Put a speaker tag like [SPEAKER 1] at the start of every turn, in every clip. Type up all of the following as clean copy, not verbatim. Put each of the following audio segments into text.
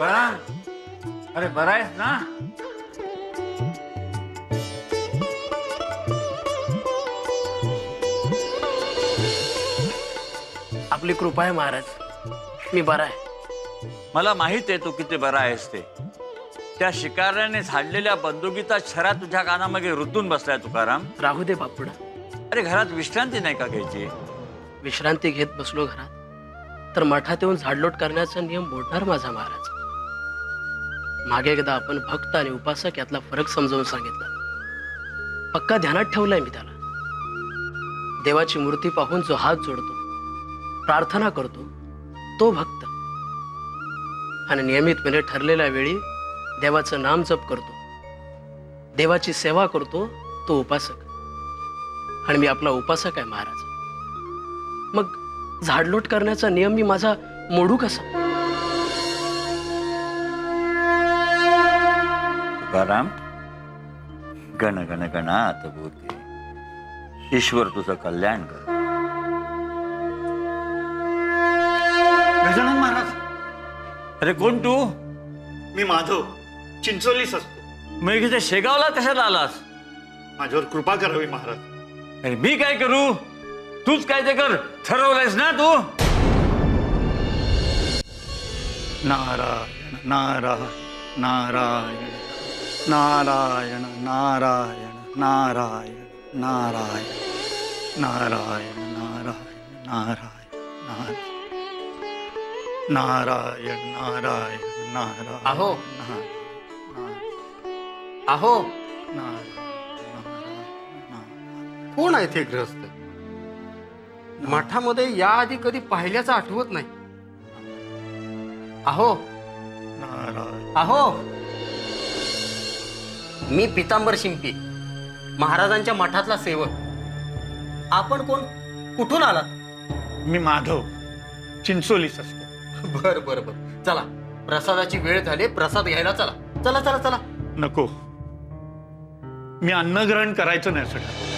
[SPEAKER 1] तुकाराम, अरे बरा आहेस ना?
[SPEAKER 2] आपली कृपा आहे महाराज, मी बरा आहे.
[SPEAKER 1] मला माहित आहे तू किती बरा आहेस ते. त्या शिकाऱ्याने झाडलेल्या बंदुकीचा छरा तुझ्या कानामागे रुतून बसलाय तुकाराम.
[SPEAKER 2] राहू दे बापूड,
[SPEAKER 1] अरे घरात विश्रांती नाही का घ्यायची?
[SPEAKER 2] विश्रांती घेत बसलो घरात तर मठात येऊन झाडलोट करण्याचा नियम मोडणार माझा महाराज. मागे एकदा आपण भक्त आणि उपासक यातला फरक समजावून सांगितला. पक्का ध्यानात ठेवलाय मी त्याला. देवाची मूर्ती पाहून जो हात जोडतो, प्रार्थना करतो, तो भक्त. आणि नियमितपणे ठरलेल्या वेळी देवाचं नाम जप करतो, देवाची सेवा करतो, तो उपासक. आणि मी आपला उपासक आहे महाराज. मग झाडलोट करण्याचा नियम मी माझा मोडू कसा?
[SPEAKER 1] तुकाराम, गण गण गणात बोलते, ईश्वर तुझं कल्याण कर.
[SPEAKER 3] गजानन महाराज,
[SPEAKER 1] अरे कोण तू?
[SPEAKER 3] मी माधव, चिंचोलीस असतो.
[SPEAKER 1] मग इथे शेगावला कशाला आलास?
[SPEAKER 3] माझ्यावर कृपा करावी महाराज.
[SPEAKER 1] अरे मी काय करू? तूच काय ते कर, ठरवलंयस ना तू.
[SPEAKER 3] नारायण नारायण नारायण नारायण नारायण नारायण नारायण नारायण नारायण नारायण नारायण नारायण नारायण
[SPEAKER 2] अहो. अहो, कोण आहे ते गृहस्थ? मठामध्ये याआधी कधी पाहिल्याचं आठवत नाही. अहो
[SPEAKER 3] नारायण
[SPEAKER 2] अहो, मी पितांबर शिंपी, महाराजांच्या मठातला सेवक. आपण कोण, कुठून आलात?
[SPEAKER 3] मी माधव, चिंचोलीस असतो.
[SPEAKER 2] बर बर बर, चला, प्रसादाची वेळ झाली, प्रसाद घ्यायला चला. चला चला चला.
[SPEAKER 3] नको, मी अन्न ग्रहण करायचं नाही असं ठरवलं.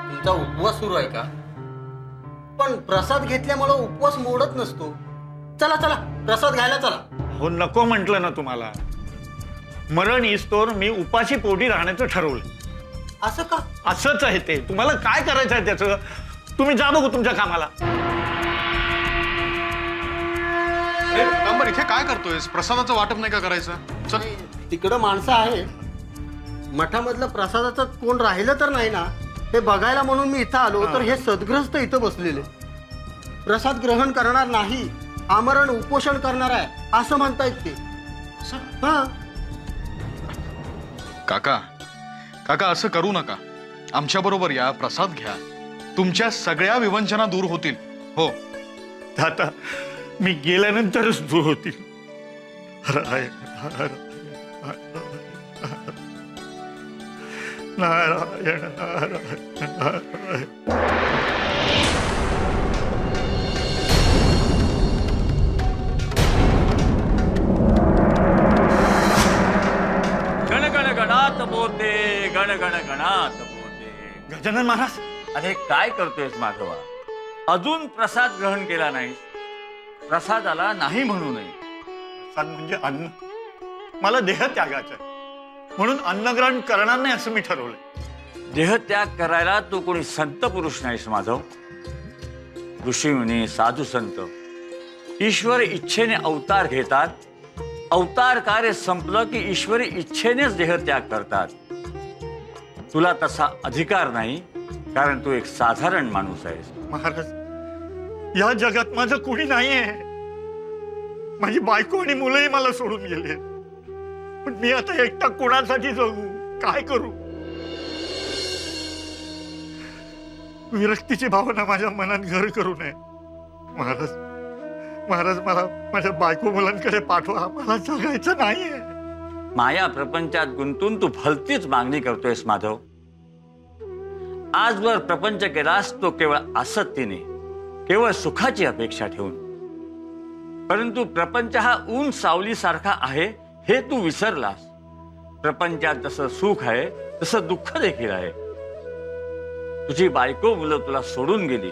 [SPEAKER 2] तुमचा उपवास सुरू आहे का? पण प्रसाद घेतल्यामुळे उपवास मोडत नसतो. चला चला, प्रसाद घ्यायला चला.
[SPEAKER 3] हो, नको म्हटलं ना तुम्हाला. मरण इस्तोर मी उपाशी पोटी राहण्याचं ठरवलं.
[SPEAKER 2] असं का?
[SPEAKER 3] असंच आहे ते. तुम्हाला काय करायचं आहे त्याचं? तुम्ही जा बघू तुमच्या कामाला.
[SPEAKER 4] पितांबर, इथे काय करतोयस? प्रसादाचं वाटप नाही का करायचं? चल.
[SPEAKER 2] तिकडं माणसं आहे. मठामधलं प्रसादाचं कोण राहिलं तर नाही ना, हे बघायला म्हणून मी इथं आलो. तर हे सद्ग्रस्त इथं बसलेले, प्रसाद ग्रहण करणार नाही, आमरण उपोषण करणार आहे असं म्हणतायत ते. हा,
[SPEAKER 4] काका, काका असं करू नका. आमच्या बरोबर या, प्रसाद घ्या. तुमच्या सगळ्या विवंचना दूर होतील. हो,
[SPEAKER 3] आता मी गेल्यानंतरच दूर होतील. नारायण नारायण नारायण.
[SPEAKER 1] गण गण गणात बोलते, गण गण गणात बोलते.
[SPEAKER 3] गजानन महाराज,
[SPEAKER 1] अरे काय करतोयस माधवा? अजून प्रसाद ग्रहण केला नाही. प्रसादाला नाही म्हणू नये.
[SPEAKER 3] प्रसाद म्हणजे अन्न. मला देह त्यागाचा आहे, म्हणून अन्नग्रहण करणार नाही असं मी ठरवलंय.
[SPEAKER 1] देहत्याग करायला तू कोणी संत पुरुष नाहीस माधव. ऋषीमुनी, साधू संत ईश्वर इच्छेने अवतार घेतात. अवतार कार्य संपलं की ईश्वरी इच्छेनेच देहत्याग करतात. तुला तसा अधिकार नाही, कारण तू एक साधारण माणूस आहेस.
[SPEAKER 3] महाराज, या जगात माझं कोणी नाहीये. माझी बायको आणि मुलंही मला सोडून गेले. पण मी आता एकटा कोणासाठी जगू? काय करू? विरक्तीची भावना माझ्या मनात घर करू नये. महाराज, महाराज, मला माझ्या बायको मुलांकडे पाठवा. मला जगायचं नाहीये.
[SPEAKER 1] माया प्रपंचात गुंतून तू भलतीच मागणी करतोयस माधव. आजवर प्रपंच केलास तो केवळ आसक्तीने, केवळ सुखाची अपेक्षा ठेवून. परंतु प्रपंच हा ऊन सावलीसारखा आहे हे तू विसरलास. प्रपंचात जसं सुख आहे तसं दुःख देखील आहे. तुझी बायको मुलं तुला सोडून गेली.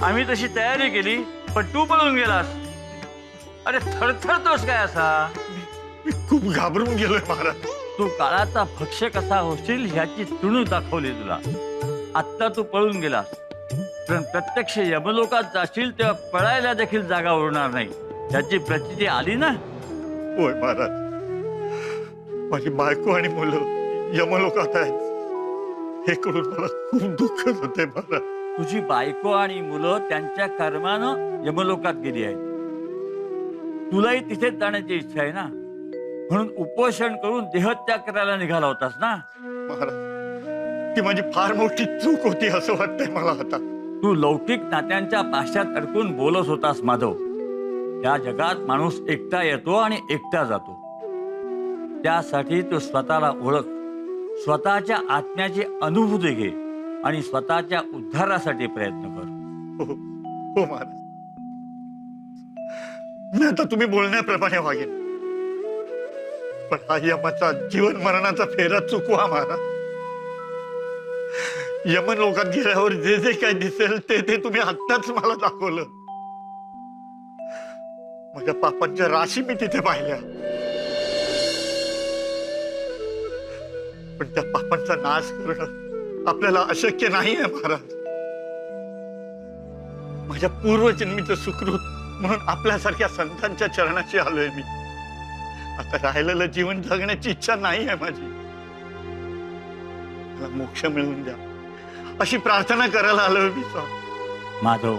[SPEAKER 1] आम्ही तशी तयारी केली पण तू पळून गेलास. अरे थरथरतोस काय असा?
[SPEAKER 3] मी खूप घाबरून गेलोय महाराज.
[SPEAKER 1] तू काळाचा भक्ष्य कसा होशील ह्याची चुणूक दाखवली तुला. आत्ता तू पळून गेलास पण प्रत्यक्ष यमलोकात जाशील तेव्हा पळायला देखील जागा उरणार नाही. त्याची प्रचिती आली ना.
[SPEAKER 3] होय महाराज, माझी बायको आणि मुलं यमलोकात आहेत हे कळून मला खूप दुःख होते महाराज.
[SPEAKER 1] तुझी बायको आणि मुलं त्यांच्या कर्मानं यमलोकात गेली आहेत. तुलाही तिथेच जाण्याची इच्छा आहे ना, म्हणून उपोषण करून देहत्याग करायला निघाला होतास ना.
[SPEAKER 3] महाराज, ती माझी फार मोठी चूक होती असं वाटतंय मला आता.
[SPEAKER 1] तू लौकिक नात्यांच्या पाशात अडकून बोलत होतास माधव. या जगात माणूस एकटा येतो आणि एकटा जातो. त्यासाठी तू स्वतःला ओळख, स्वतःच्या आत्म्याची अनुभूती घे आणि स्वतःच्या उद्धारासाठी प्रयत्न कर.
[SPEAKER 3] हो हो महाराज, मी आता तुम्ही बोलण्याप्रमाणे वागेन. पण हा यमाचा जीवन मरणाचा फेरा चुकवा महाराज. यमन लोकात गेल्यावर जे जे काय दिसेल ते तुम्ही आत्ताच मला दाखवलं. माझ्या पापांच्या राशी मी तिथे पाहिल्या, पण त्या पापांचा नाश करणं आपल्याला अशक्य नाही आहे महाराज. माझ्या पूर्वजन्मीचं सुकृत म्हणून आपल्यासारख्या संतांच्या चरणाशी आलोय मी. आता राहिलेलं जीवन जगण्याची इच्छा नाही आहे माझी. मला मोक्ष मिळवून द्या अशी प्रार्थना करायला आलोय मी स्वामी.
[SPEAKER 1] माधव,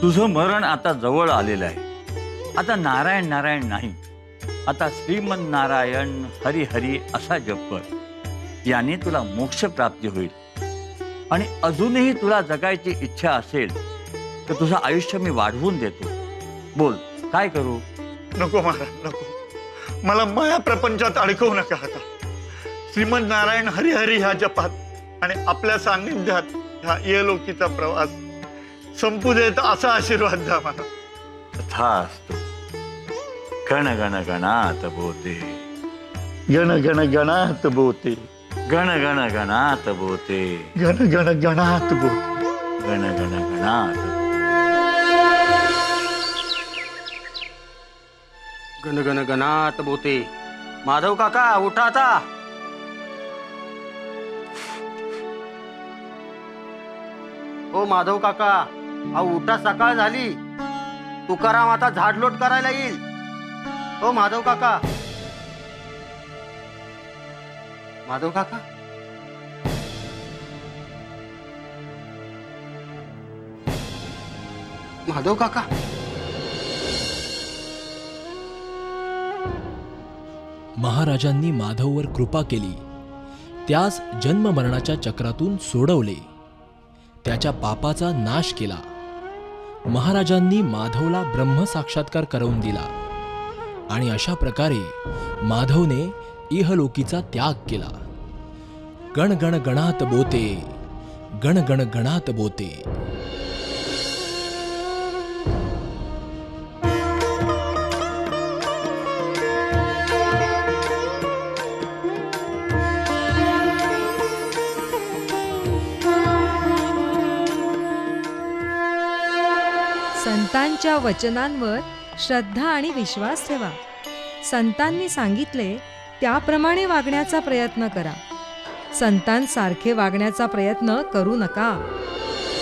[SPEAKER 1] तुझं मरण आता जवळ आलेलं आहे. आता नारायण नारायण नाही, आता श्रीमन नारायण हरी हरी असा जप कर. याने तुला मोक्ष प्राप्ती होईल. आणि अजूनही तुला जगायची इच्छा असेल तर तुझं आयुष्य मी वाढवून देतो. बोल, काय करू?
[SPEAKER 3] नको महाराज, नको. मला माया प्रपंचात अडकवू नका आता. श्रीमन नारायण हरी हरी ह्या जपात आणि आपल्या सान्निध्यात ह्या इहलोकीचा प्रवास संपू देत असा आशीर्वाद द्या मला.
[SPEAKER 1] तथास्तु. गण गण गणात बोते,
[SPEAKER 3] गण गण गणात बोते,
[SPEAKER 1] गण गण गणात बोते,
[SPEAKER 3] गण गण गणात बोते,
[SPEAKER 1] गण गण गणात.
[SPEAKER 5] गण गण गणात बोते. माधव काका उठा आता. ओ माधव काका, अहो उठा, सकाळ झाली. तुकाराम आता झाडलोट करायला येईल. ओ माधव काका. माधव काका, माधव काका.
[SPEAKER 6] महाराजांनी माधववर कृपा केली. त्यास जन्म मरणाच्या चक्रातून सोडवले. त्याच्या पापाचा नाश केला. महाराजांनी माधवला ब्रह्मसाक्षात्कार करवून दिला आणि अशा प्रकारे माधवने इहलोकीचा त्याग केला. गण गण गणात बोते, गण गण गणात बोते.
[SPEAKER 7] संतांच्या वचनांवर श्रद्धा आणि विश्वास ठेवा. संतांनी सांगितले त्याप्रमाणे वागण्याचा प्रयत्न करा. संतांसारखे वागण्याचा प्रयत्न करू नका.